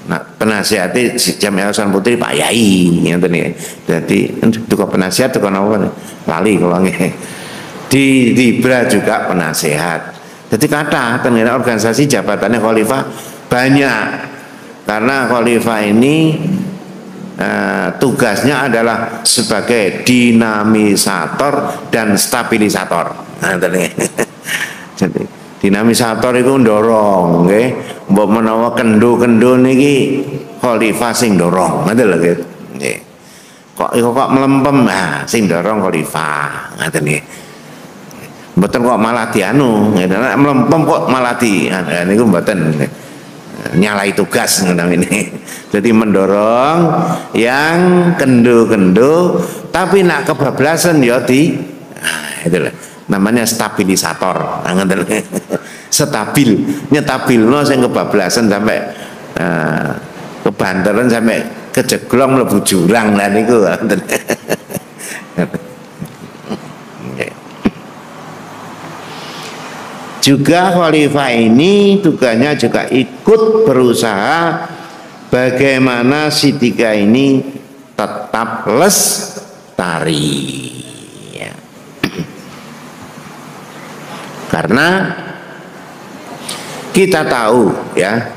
Nah, penasihati Jamiah Kautsar Putri Pak Yai, jadi tukang penasihat, tukang apa? Lali kalau nggih. Di Libra juga penasehat. Jadi kata ternyata organisasi jabatannya khalifah banyak, karena khalifah ini tugasnya adalah sebagai dinamisator dan stabilisator. Nah, jadi dinamisator itu ndorong, nggih. Mbok menawa kendo-kendo niki khalifah sing ndorong, ngoten lho nggih. Kok melempem, sing ndorong khalifah, ngoten nggih. Mboten kok malah dianu, melempem kok malah di niku mboten nyalai tugas ini. Jadi mendorong yang kendo-kendo tapi nak kebablasan ya di itulah namanya stabilisator. Stabil, nyetabilno sing kebablasan sampai kebanteran sampai kejeglong mlebu jurang lah niku. Juga khalifah ini tugasnya juga ikut berusaha bagaimana Sidikiyah ini tetap lestari ya. Karena kita tahu ya,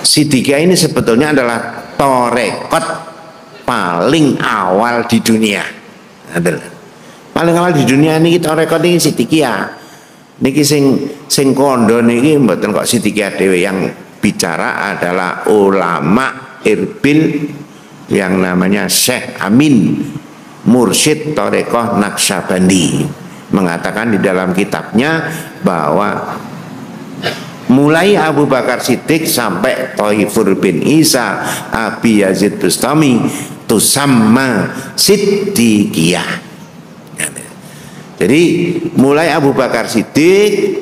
Sidikiyah ini sebetulnya adalah torekot paling awal di dunia. Paling awal di dunia ini kita rekod ini Sidikiyah. Niki sing kondo niki mboten kok Sidikiyah dhewe, yang bicara adalah ulama Irbil yang namanya Syekh Amin Mursyid Torekoh Naqsyabandi, mengatakan di dalam kitabnya bahwa mulai Abu Bakar Siddiq sampai Thaifur bin Isa Abi Yazid Bustami tusamma Sidikiyah. Jadi mulai Abu Bakar Siddiq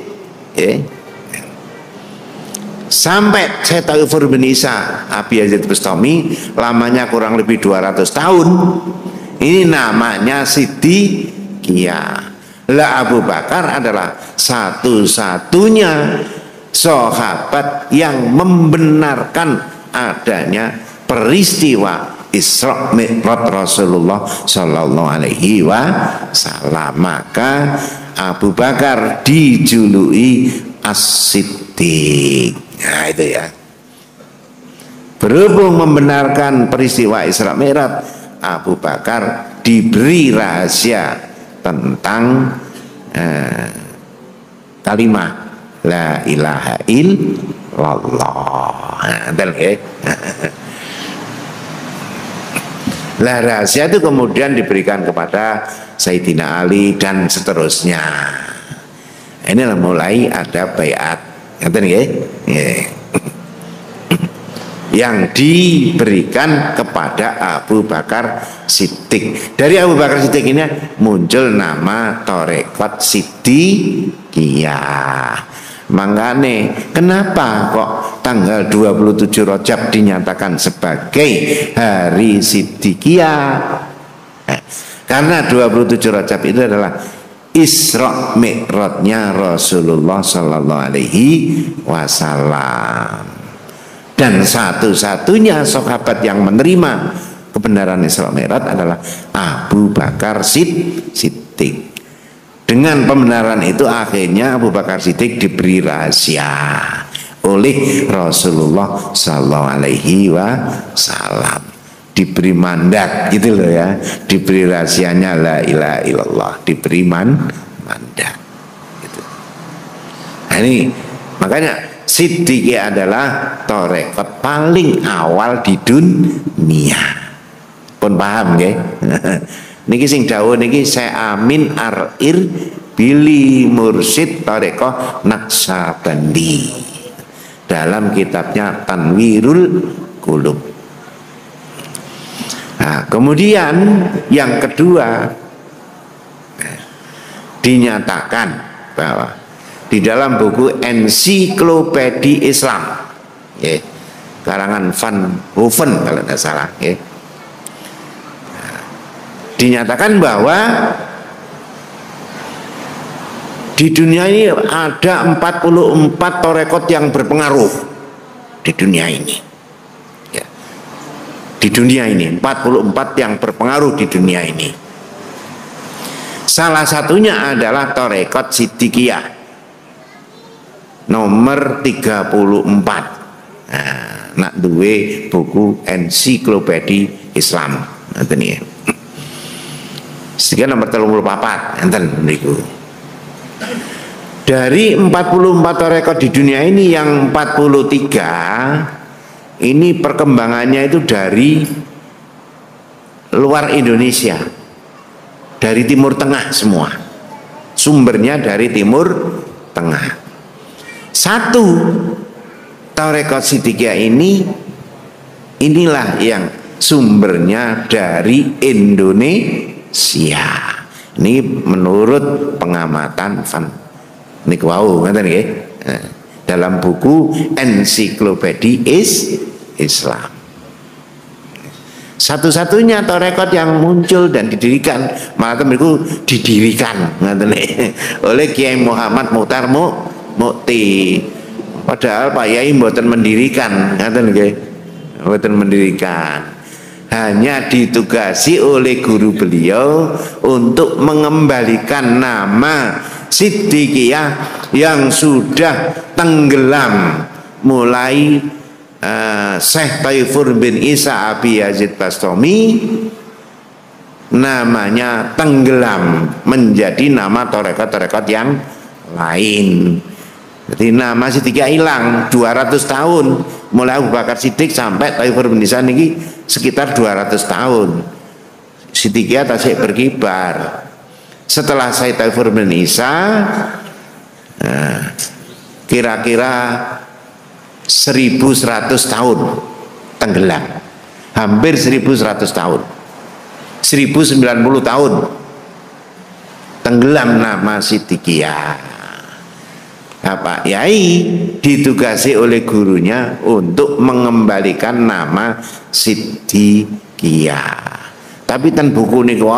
sampai Thaifur bin Isa Abi Yazid Bustami, lamanya kurang lebih 200 tahun. Ini namanya Sidikiyah. Lah Abu Bakar adalah satu-satunya sahabat yang membenarkan adanya peristiwa Isra Mi'raj Rasulullah Sallallahu Alaihi Wasallam. Maka Abu Bakar dijuluki As-Siddiq. Nah itu ya. Berhubung membenarkan peristiwa Isra Mi'raj, Abu Bakar diberi rahasia tentang kalimat La ilaha illallah. Lah rahasia itu kemudian diberikan kepada Sayyidina Ali dan seterusnya. Inilah mulai ada baiat. Ngerti nggih? Nggih. yang diberikan kepada Abu Bakar Siddiq. Dari Abu Bakar Siddiq ini muncul nama Torekot Siddiqiyah. Makanya kenapa kok tanggal 27 Rajab dinyatakan sebagai hari Siddiqiyah? Karena 27 Rajab itu adalah Isra Mi'rajnya Rasulullah Sallallahu Alaihi Wasallam. Dan satu-satunya sahabat yang menerima kebenaran Isra Mi'raj adalah Abu Bakar Siddiq. Dengan pembenaran itu akhirnya Abu Bakar Siddiq diberi rahasia oleh Rasulullah Sallallahu Alaihi Wasallam, diberi mandat gitu loh ya, diberi rahasianya la ilaha illallah, diberi mandat gitu. Nah ini makanya Siddiqiyah adalah torekot paling awal di dunia. Pun paham nggih? Niki sing dawuh niki saya Amin Ar-Ir Bili Mursyid Torekoh Naksabandi dalam kitabnya Tanwirul Qulub. Nah, kemudian yang kedua dinyatakan bahwa di dalam buku Ensiklopedia Islam, karangan Van Hoven kalau tidak salah, dinyatakan bahwa di dunia ini ada 44 torekot yang berpengaruh di dunia ini. Di dunia ini 44 yang berpengaruh di dunia ini. Salah satunya adalah torekot Siddiqiyah nomor 34. Nah, nak duwe buku Ensiklopedia Islam ngoten nggih. Sedikit nomor 34 enten niku. Dari 44 torekot di dunia ini yang 43 ini perkembangannya itu dari luar Indonesia, dari Timur Tengah semua. Sumbernya dari Timur Tengah. Satu torekot Siddiqiyah inilah yang sumbernya dari Indonesia. Ini menurut pengamatan Van Nikwau dalam buku Ensiklopedia Islam. Satu-satunya torekot yang muncul dan didirikan, malah itu didirikan oleh Kiai Muhammad Mukhtar Mukti. Padahal Pak Yai mboten mendirikan, mboten mendirikan. Hanya ditugasi oleh guru beliau untuk mengembalikan nama Siddiqiyah yang sudah tenggelam mulai Syekh Taifur bin Isa Abi Yazid Bastami, namanya tenggelam menjadi nama torekot-torekot yang lain. Jadi nama Siddiqiyah hilang 200 tahun mulai Abu Bakar Siddiq sampai Taifur bin Isa ini sekitar 200 tahun. Siddiqiyah tasik berkibar. Setelah Said Taifur bin Isa kira-kira 1100 tahun tenggelam, hampir 1100 tahun, 1090 tahun tenggelam nama Siddiqiyah. Pak Yai ditugasi oleh gurunya untuk mengembalikan nama Siddiqiyah. Tapi tan buku niku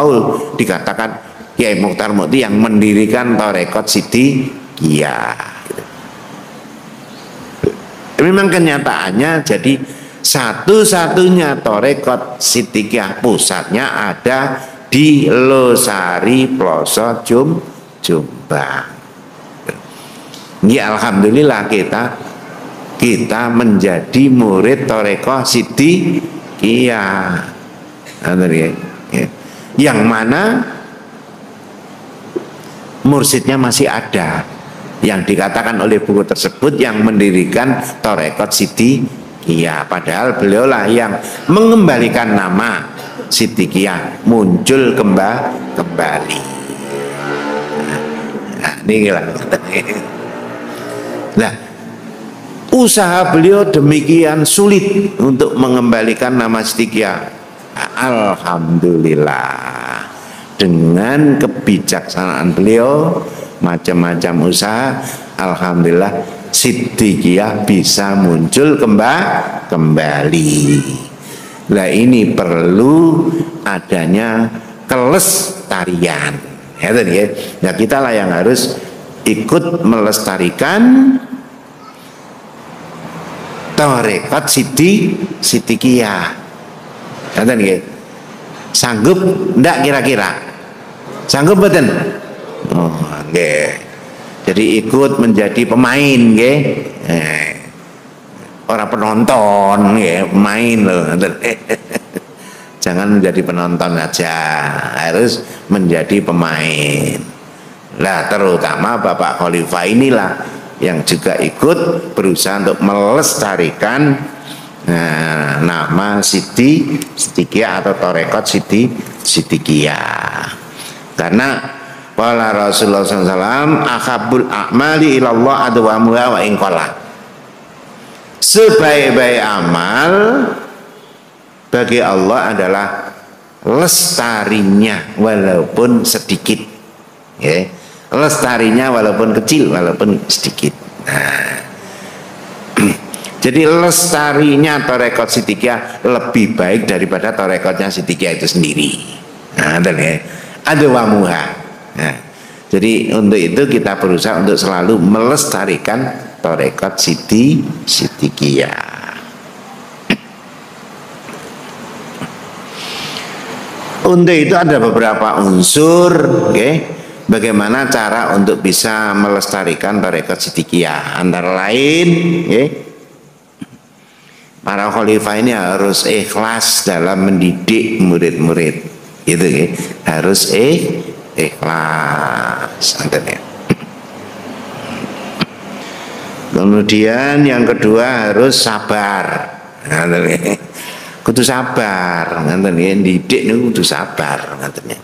dikatakan Kiai Mukhtar Mukti yang mendirikan torekot Siddiqiyah. Memang kenyataannya jadi satu-satunya torekot Siddiqiyah pusatnya ada di Losari Ploso Jombang. Ya alhamdulillah kita menjadi murid torekot Siddiqiyah. Yang mana mursyidnya masih ada, yang dikatakan oleh buku tersebut yang mendirikan torekot Siddiqiyah. Padahal beliaulah yang mengembalikan nama Siddiqiyah muncul kembali. Nah, ini lah. Nah, usaha beliau demikian sulit untuk mengembalikan nama Siddiqiyah. Alhamdulillah, dengan kebijaksanaan beliau, macam-macam usaha, alhamdulillah Siddiqiyah bisa muncul kembali. Nah ini perlu adanya kelestarian. Ya, nah kita lah yang harus ikut melestarikan tarekat Siddiqiyah. Ya, sanggup ndak kira-kira? Sanggup betul? Oh, okay. Jadi ikut menjadi pemain, nggih. Orang penonton, nggih, pemain loh. Jangan menjadi penonton aja, harus menjadi pemain. Nah, terutama Bapak Khalifah inilah yang juga ikut berusaha untuk melestarikan nama Siddiqiyah atau tarekat Siddiqiyah. Karena wala Rasulullah SAW akhabul a'mali ilallah adwamuha wa inqala. Sebaik-baik amal bagi Allah adalah lestarinya walaupun sedikit, ya. Lestarinya walaupun kecil, walaupun sedikit. Nah, jadi lestarinya tarekat Siddiqiyah lebih baik daripada tarekatnya Siddiqiyah itu sendiri. Nah, ada wamuha. Nah, jadi untuk itu kita berusaha untuk selalu melestarikan tarekat Siddiqiyah. Untuk itu ada beberapa unsur, okay? Bagaimana cara untuk bisa melestarikan tarekat Siddiqiyah. Antara lain, okay? Para khalifah ini harus ikhlas dalam mendidik murid-murid, gitu, okay? Harus ikhlas. Kemudian yang kedua harus sabar. Kudu sabar, ngaten ya, didik niku kudu sabar, ngaten ya.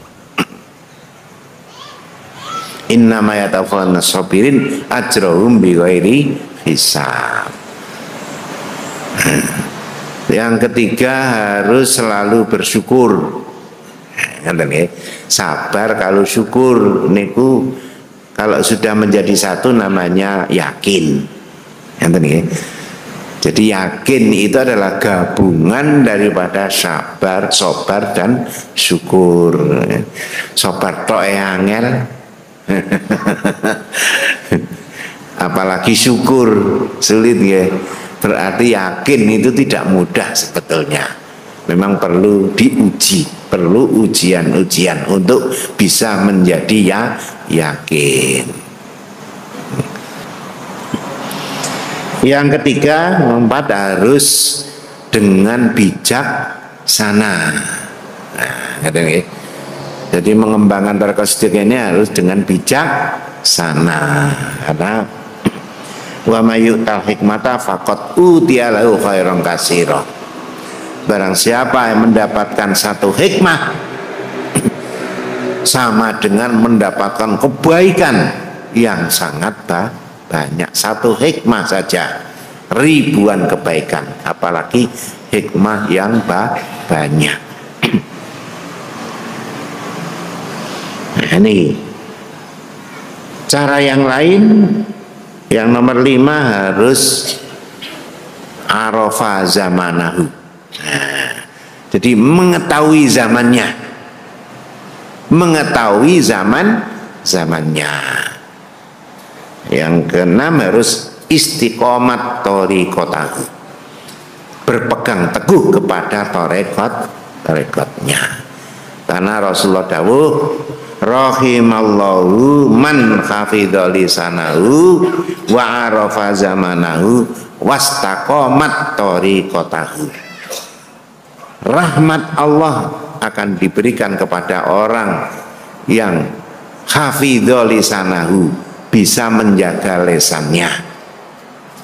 Innama yatawaffawna sabirin ajrahum bighairi hisab. Yang ketiga harus selalu bersyukur. Ngaten ya. Sabar kalau syukur niku kalau sudah menjadi satu namanya yakin. Ngaten ya. Jadi yakin itu adalah gabungan daripada sabar, sobar dan syukur. Sobar tok angel. Apalagi syukur sulit ya. Berarti yakin itu tidak mudah sebetulnya. Memang perlu diuji, perlu ujian-ujian untuk bisa menjadi yakin. Yang ketiga, keempat harus dengan bijaksana. Nah, jadi mengembangkan tarekat Siddiqiyah ini harus dengan bijaksana. Karena wa mayyutal hikmata faqad utiya lahu khairan katsira. Barang siapa yang mendapatkan satu hikmah sama dengan mendapatkan kebaikan yang sangat banyak. Satu hikmah saja ribuan kebaikan, apalagi hikmah yang banyak. Nah, ini cara yang lain. Yang nomor 5 harus arafa zamanahu. Nah, jadi mengetahui zamannya, mengetahui zamannya. Yang keenam harus istiqomat thariqatahu, berpegang teguh kepada tarekatnya. Karena Rasulullah dawuh, rahimallahu man hafidha lisanahu wa arafa zamanahu wastaqomat thariqatahu. Rahmat Allah akan diberikan kepada orang yang hafidha lisanahu, bisa menjaga lesannya.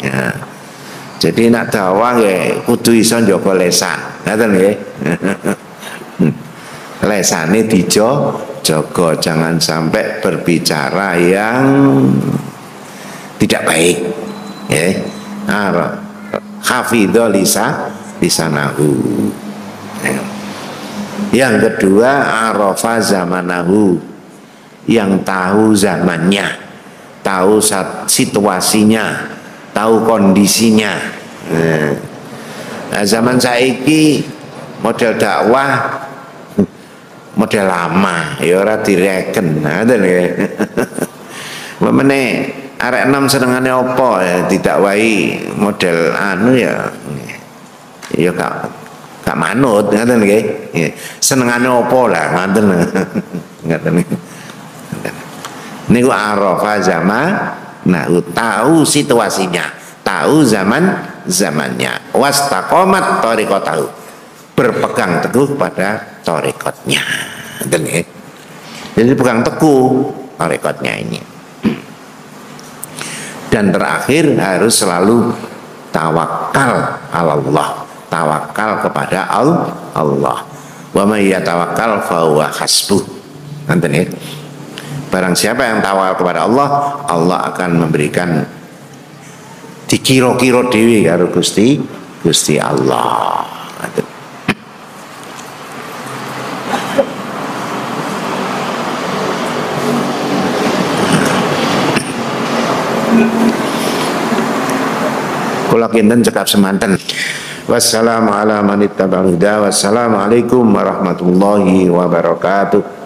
Ya. Jadi nak dakwah ya kudu iso njaga lesan. Ngoten nggih. Lesane dijaga, jangan sampai berbicara yang tidak baik. Ya. hafidho lisanahu. Yang kedua arafa zamanahu, yang tahu zamannya, tahu situasinya, tahu kondisinya. Nah, zaman saiki model dakwah model lama ya ora direken, ngoten nggih. Memene arek enom senengane apa ya didakwahi model anu ya gak manut, ngoten nggih. Senengane apa lah ngoten. Ngoten. Niku arafa zaman, nah tahu situasinya, tahu zamannya, wastaqomat thariqatahu, berpegang teguh pada thariqatnya. Jadi pegang teguh thariqatnya ini. Dan terakhir harus selalu tawakal Allah, tawakal kepada Allah. Wa may yatawakkal fa huwa hasbuh. Nanti ya. Barang siapa yang tawakal kepada Allah, Allah akan memberikan dikira-kira dewi karo Gusti Allah. Kula kinten cekap semanten. Wassalamualaikum warahmatullahi wabarakatuh.